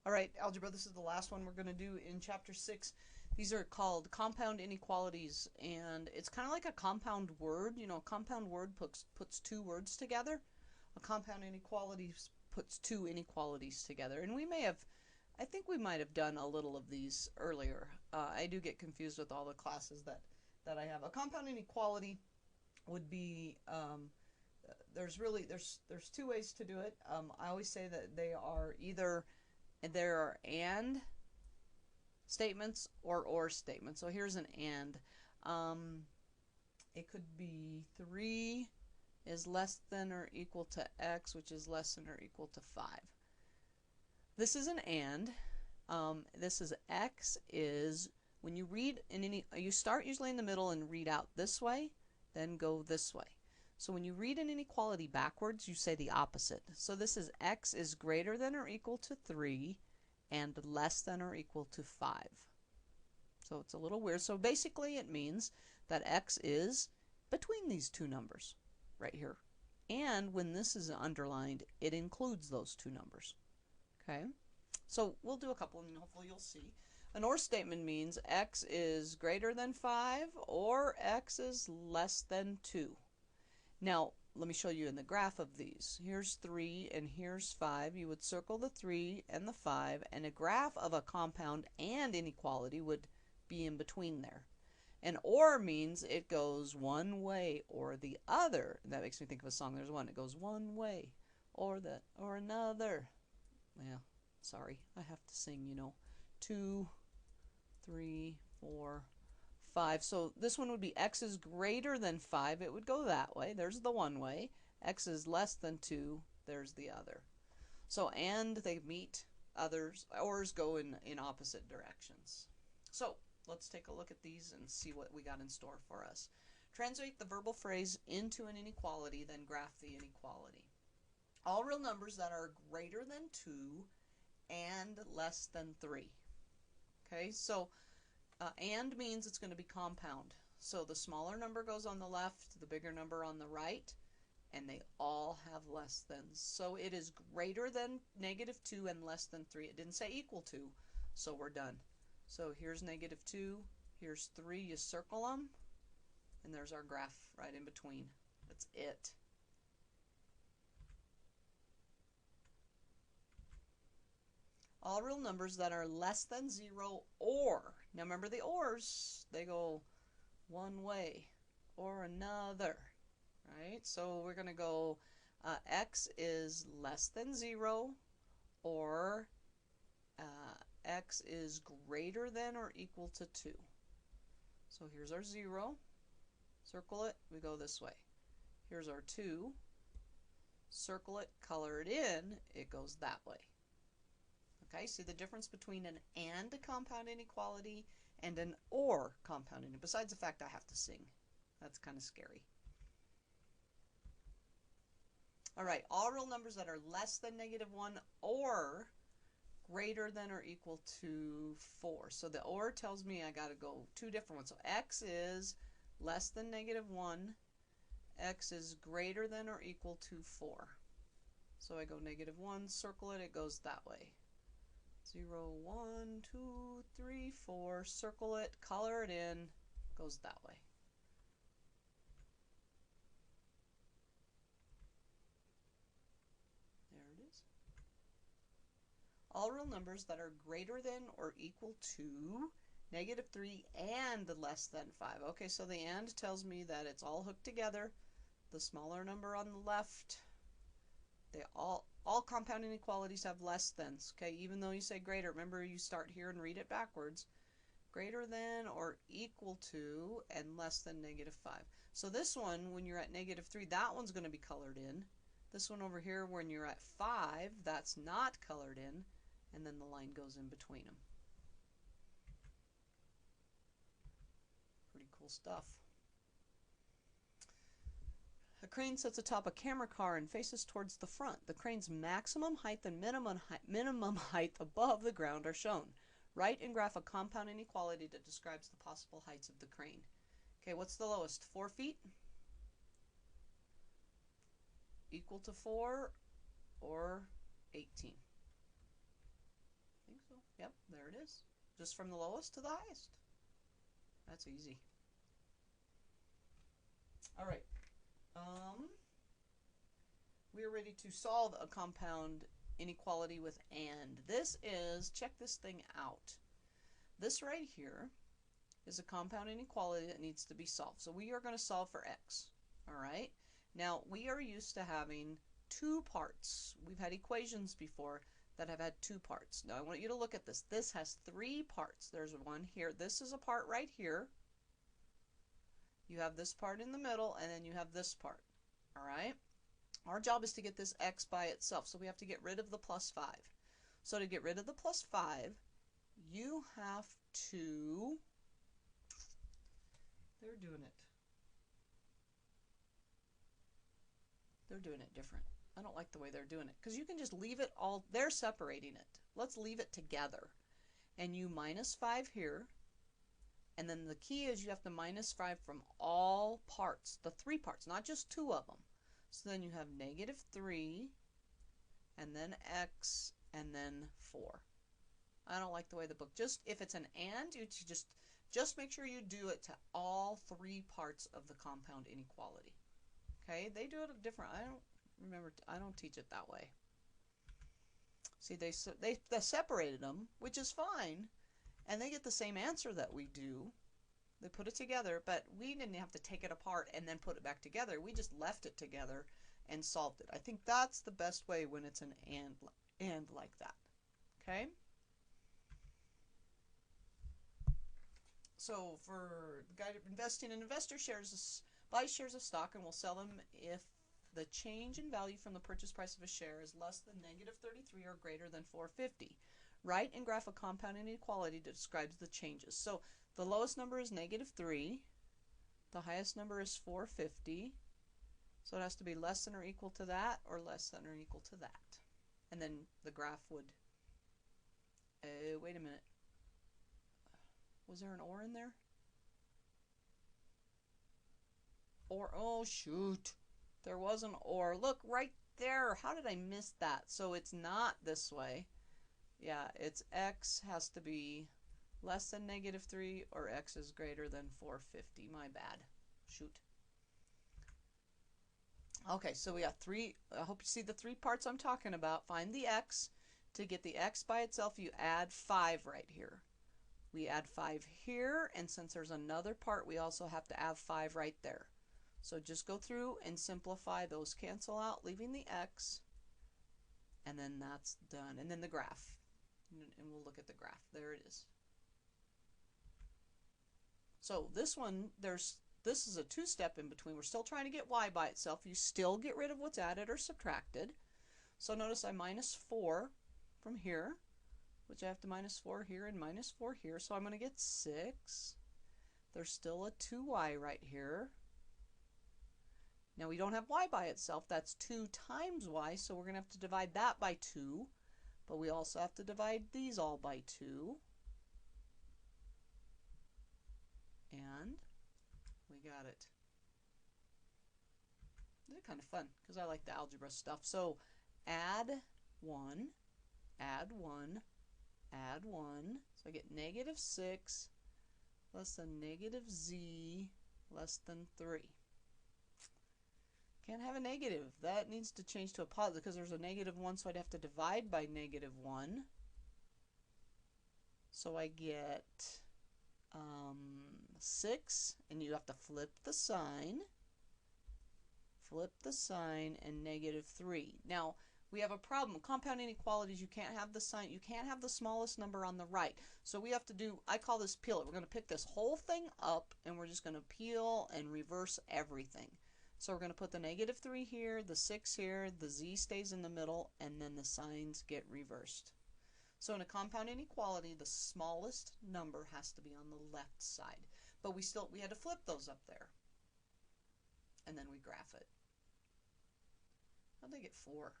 All right, algebra, this is the last one we're going to do in chapter 6. These are called compound inequalities, and it's kind of like a compound word. You know, a compound word puts two words together. A compound inequality puts two inequalities together. And I think we might have done a little of these earlier. I do get confused with all the classes that I have. A compound inequality would be, there's two ways to do it. I always say that there are and statements or statements. So here's an and. It could be 3 is less than or equal to x, which is less than or equal to 5. This is an and. This is x is, when you read you start usually in the middle and read out this way, then go this way. So when you read an inequality backwards, you say the opposite. So this is x is greater than or equal to 3 and less than or equal to 5. So it's a little weird. So basically it means that x is between these two numbers right here. And when this is underlined, it includes those two numbers. Okay? So we'll do a couple and hopefully you'll see. An or statement means x is greater than 5 or x is less than 2. Now, let me show you in the graph of these. Here's 3 and here's 5. You would circle the 3 and the 5, and a graph of a compound and inequality would be in between there. And or means it goes one way or the other. That makes me think of a song. There's one. It goes one way or another. Well, sorry. I have to sing, you know. 2, 3, 4, 5. So this one would be x is greater than 5. It would go that way. There's the one way. X is less than 2. There's the other. So and they meet, ors go in opposite directions. So let's take a look at these and see what we got in store for us. Translate the verbal phrase into an inequality, then graph the inequality. All real numbers that are greater than 2 and less than 3. Okay, so and means it's going to be compound. So the smaller number goes on the left, the bigger number on the right, and they all have less than. So it is greater than -2 and less than 3. It didn't say equal to, so we're done. So here's -2, here's 3, you circle them, and there's our graph right in between. That's it. All real numbers that are less than 0 or. Now remember the ors, they go one way or another, right? So we're going to go x is less than 0 or x is greater than or equal to 2. So here's our 0. Circle it, we go this way. Here's our 2. Circle it, color it in, it goes that way. Okay, see the difference between an and compound inequality and an or compound inequality, besides the fact I have to sing. That's kind of scary. All right, all real numbers that are less than -1 or greater than or equal to 4. So the or tells me I got to go two different ones. So x is less than -1, x is greater than or equal to 4. So I go -1, circle it, it goes that way. 0, 1, 2, 3, 4, circle it, color it in, goes that way. There it is. All real numbers that are greater than or equal to -3 and less than 5. Okay, so the and tells me that it's all hooked together. The smaller number on the left, they all compound inequalities have less thans. Okay, even though you say greater, remember you start here and read it backwards. Greater than or equal to and less than -5. So this one, when you're at -3, that one's going to be colored in. This one over here, when you're at 5, that's not colored in, and then the line goes in between them. Pretty cool stuff. A crane sits atop a camera car and faces towards the front. The crane's maximum height and minimum height above the ground are shown. Write and graph a compound inequality that describes the possible heights of the crane. Okay, what's the lowest? 4 feet? Equal to 4 or 18? Yep, there it is. Just from the lowest to the highest. That's easy. All right. We are ready to solve a compound inequality with and. This is, check this thing out. This right here is a compound inequality that needs to be solved. So we are going to solve for x. All right. Now we are used to having two parts. We've had equations before that have had two parts. Now I want you to look at this. This has three parts. There's one here. This is a part right here. You have this part in the middle, and then you have this part. All right. Our job is to get this x by itself, so we have to get rid of the plus 5. So to get rid of the plus 5, you have to, they're doing it different. I don't like the way they're doing it, because you can just leave it all, they're separating it. Let's leave it together. And you minus 5 here, and then the key is you have to minus 5 from all parts, the three parts, not just two of them. So then you have negative 3, and then x, and then 4. I don't like the way the book, just if it's an and, you just make sure you do it to all three parts of the compound inequality. Okay, they do it different. I don't teach it that way. See, they separated them, which is fine, and they get the same answer that we do. They put it together, but we didn't have to take it apart and then put it back together. We just left it together and solved it. I think that's the best way when it's an and like that. Okay? So for the guide investing, an investor buys shares of stock and will sell them if the change in value from the purchase price of a share is less than negative 33 or greater than 450. Write and graph a compound inequality that describes the changes. So the lowest number is negative 3. The highest number is 450. So it has to be less than or equal to that, or less than or equal to that. And then the graph would, wait a minute. Was there an or in there? Or, oh shoot. There was an or. Look, right there. How did I miss that? So it's not this way. Yeah, it's x has to be less than negative 3 or x is greater than 450. My bad. Shoot. Okay, so we got three. I hope you see the three parts I'm talking about. Find the x. To get the x by itself, you add 5 right here. We add 5 here, and since there's another part, we also have to add 5 right there. So just go through and simplify. Those cancel out, leaving the x, and then that's done. And then the graph. And we'll look at the graph. There it is. So this one, this is a two-step in between. We're still trying to get y by itself. You still get rid of what's added or subtracted. So notice I minus 4 from here, which I have to minus 4 here and minus 4 here. So I'm going to get 6. There's still a 2y right here. Now we don't have y by itself. That's 2 times y, so we're going to have to divide that by 2. But we also have to divide these all by 2. And we got it. They're kind of fun because I like the algebra stuff. So add 1, add 1, add 1. So I get negative 6 less than negative z less than 3. Can't have a negative. That needs to change to a positive because there's a negative 1, so I'd have to divide by negative 1. So I get 6, and you have to flip the sign. Flip the sign, and negative 3. Now, we have a problem. Compound inequalities, you can't have the sign. You can't have the smallest number on the right. So we have to do, I call this peel it. We're going to pick this whole thing up, and we're just going to peel and reverse everything. So we're going to put the negative 3 here, the 6 here, the z stays in the middle, and then the signs get reversed. So in a compound inequality, the smallest number has to be on the left side. But we had to flip those up there. And then we graph it. How'd they get 4?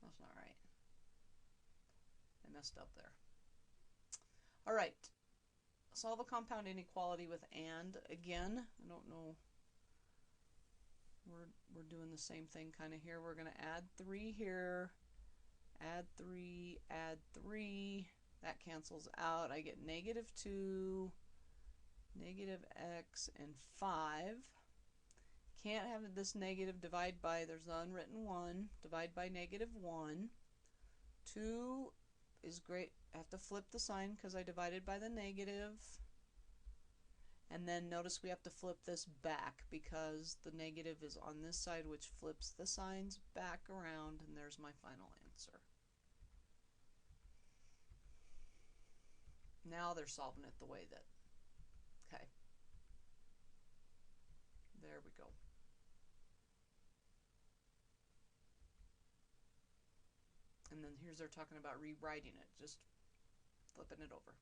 That's not right. I messed up there. All right. Solve a compound inequality with and. Again, I don't know. We're doing the same thing kind of here. We're going to add 3 here, add 3, add 3. That cancels out. I get negative 2, negative x, and 5. Can't have this negative divide by, there's the unwritten 1, divide by negative 1. 2 is great. I have to flip the sign because I divided by the negative. And then notice we have to flip this back because the negative is on this side, which flips the signs back around, and there's my final answer. Now they're solving it the way that, okay. There we go. And then here's they're talking about rewriting it, just flipping it over.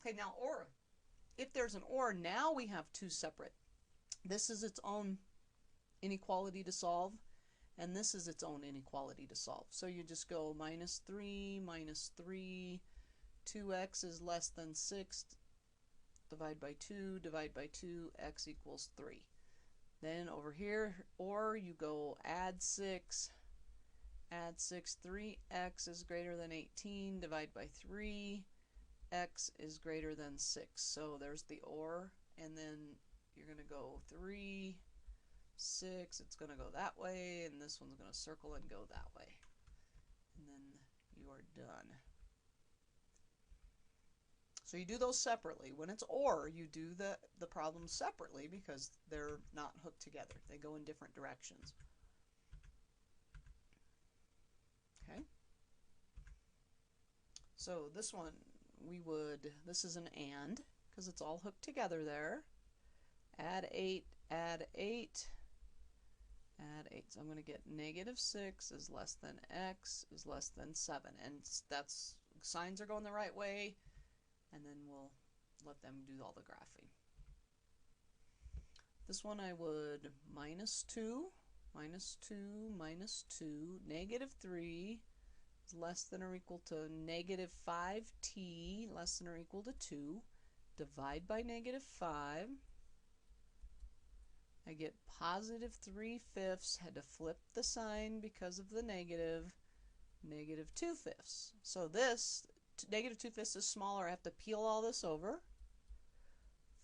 Okay, now or. If there's an or, now we have two separate. This is its own inequality to solve, and this is its own inequality to solve. So you just go minus 3, 2x is less than 6, divide by 2, x equals 3. Then over here, or you go add 6, 3x is greater than 18, divide by 3, x is greater than 6. So there's the or, and then you're going to go 3, 6, it's going to go that way, and this one's going to circle and go that way. And then you are done. So you do those separately. When it's or, you do the problems separately because they're not hooked together. They go in different directions. Okay. So this one, this is an and, because it's all hooked together there. Add 8, add 8, add 8. So I'm going to get negative 6 is less than x is less than 7. And that's, signs are going the right way, and then we'll let them do all the graphing. This one I would minus 2, negative 3 is less than or equal to negative 5t, less than or equal to 2, divide by negative 5. I get positive 3/5, had to flip the sign because of the negative, negative 2/5. So this, negative 2/5 is smaller, I have to peel all this over,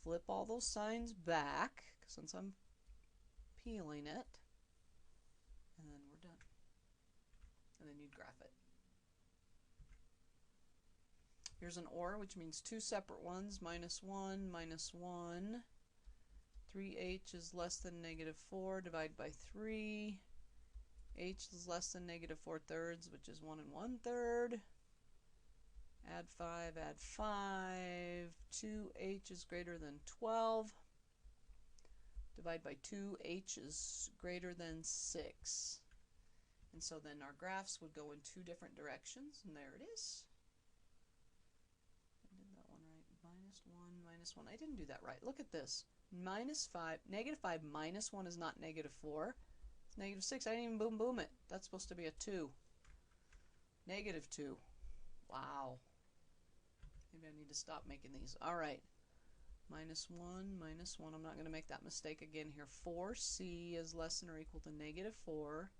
flip all those signs back, since I'm peeling it, and then we're done. And then you'd graph it. Here's an or, which means two separate ones, minus 1, 3h is less than negative 4, divide by 3. H is less than negative 4/3, which is 1 1/3. Add 5, add 5. 2h is greater than 12. Divide by 2, h is greater than 6. And so then our graphs would go in two different directions, and there it is. I did that one right. Minus 1. I didn't do that right. Look at this. Minus 5, negative 5 minus 1 is not negative 4. It's negative 6. I didn't even boom it. That's supposed to be a 2. Negative 2. Wow. Maybe I need to stop making these. All right. Minus 1. I'm not going to make that mistake again here. 4c is less than or equal to negative 4.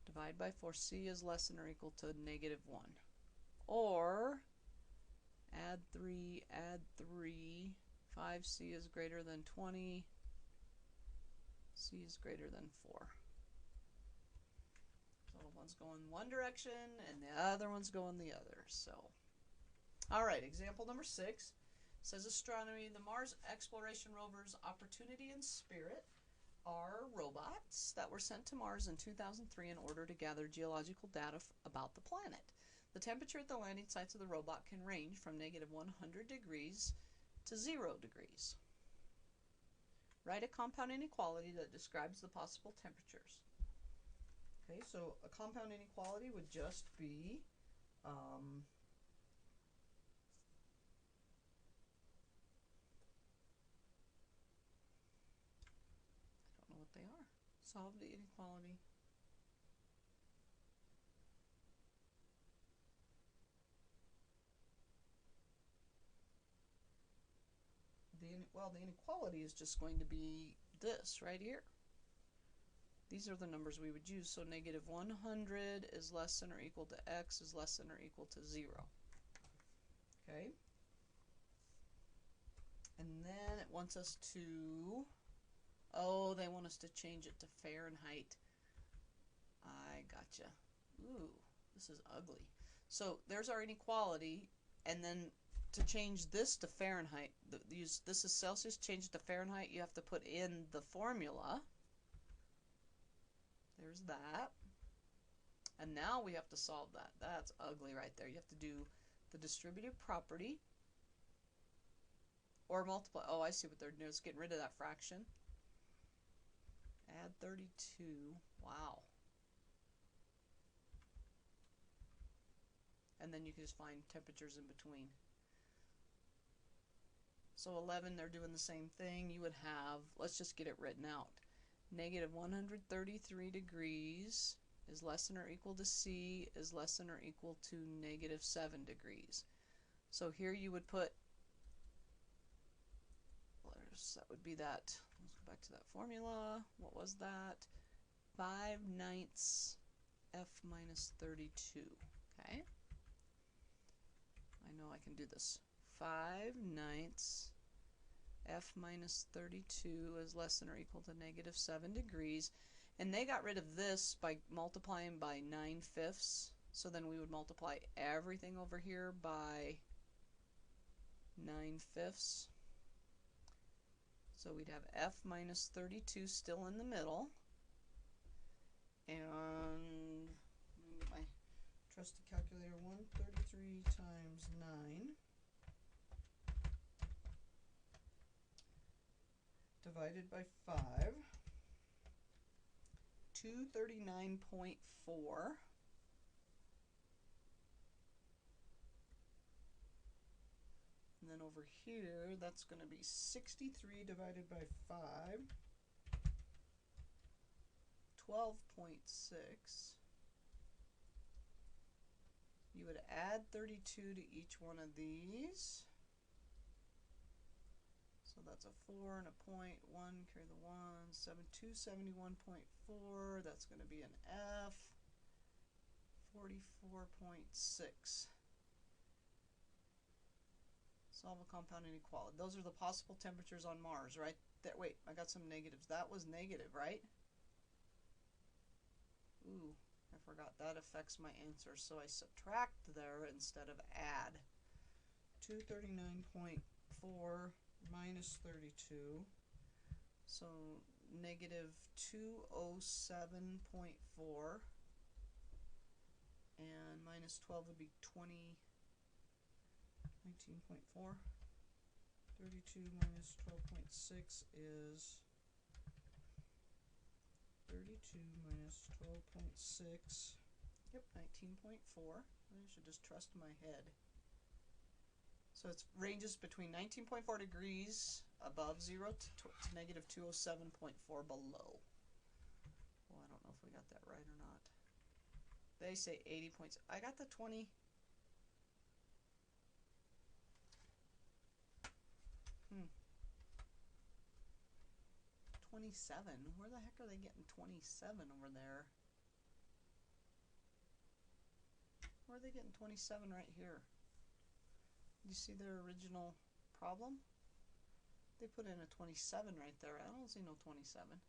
Divide by 4c is less than or equal to negative 1. Or add 3, 5c is greater than 20, c is greater than 4. So one's going one direction and the other one's going the other. So, all right, example number 6 says astronomy. The Mars exploration rovers Opportunity and Spirit are robots that were sent to Mars in 2003 in order to gather geological data about the planet. The temperature at the landing sites of the robot can range from negative 100 degrees to 0 degrees. Write a compound inequality that describes the possible temperatures. Okay, so a compound inequality would just be I don't know what they are. Solve the inequality. The inequality is just going to be this right here. these are the numbers we would use. So negative 100 is less than or equal to x is less than or equal to 0. Okay? And then it wants us to, oh, they want us to change it to Fahrenheit. I gotcha. Ooh, this is ugly. So there's our inequality, and then to change this to Fahrenheit, this is Celsius, change it to Fahrenheit, you have to put in the formula. There's that. And now we have to solve that. That's ugly right there. You have to do the distributive property or multiply. Oh, I see what they're doing. It's getting rid of that fraction. Add 32. Wow. And then you can just find temperatures in between. So 11, they're doing the same thing. You would have, let's just get it written out. Negative 133 degrees is less than or equal to C is less than or equal to negative 7 degrees. So here you would put, that would be that, let's go back to that formula. What was that? 5/9 F minus 32. Okay? I know I can do this. 5/9 F minus 32 is less than or equal to negative 7 degrees. And they got rid of this by multiplying by 9/5. So then we would multiply everything over here by 9/5. So we'd have F minus 32 still in the middle. And my trusty calculator, 133 times 9 divided by 5, 239.4. And then over here, that's going to be 63 divided by 5, 12.6. You would add 32 to each one of these. So that's a 4 and a point, 1, carry the 1, 271.4, that's going to be an F, 44.6. Solve a compound inequality. Those are the possible temperatures on Mars, right? That, wait, I got some negatives. That was negative, right? Ooh, I forgot. That affects my answer. So I subtract there instead of add. 239.4 minus 32. So negative 207.4. And minus 12 would be 19.4. 32 minus 12.6 is 32 minus 12.6. Yep, 19.4. I should just trust my head. So it ranges between 19.4 degrees above 0 to negative 207.4 below. Well, I don't know if we got that right or not. They say 80 points. I got the 20. 27. Where the heck are they getting 27 over there? Where are they getting 27 right here? Do you see their original problem? They put in a 27 right there. I don't see no 27.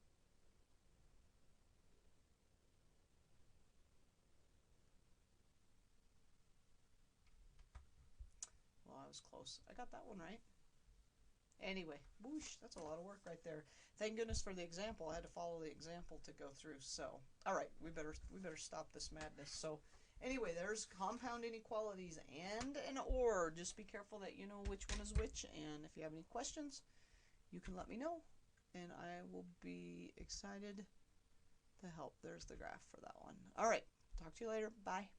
Well, I was close. I got that one right. Anyway, whoosh, that's a lot of work right there. Thank goodness for the example. I had to follow the example to go through. So, all right, we better stop this madness. So, anyway, there's compound inequalities and an or. Just be careful that you know which one is which. And if you have any questions, you can let me know, and I will be excited to help. There's the graph for that one. All right, talk to you later. Bye.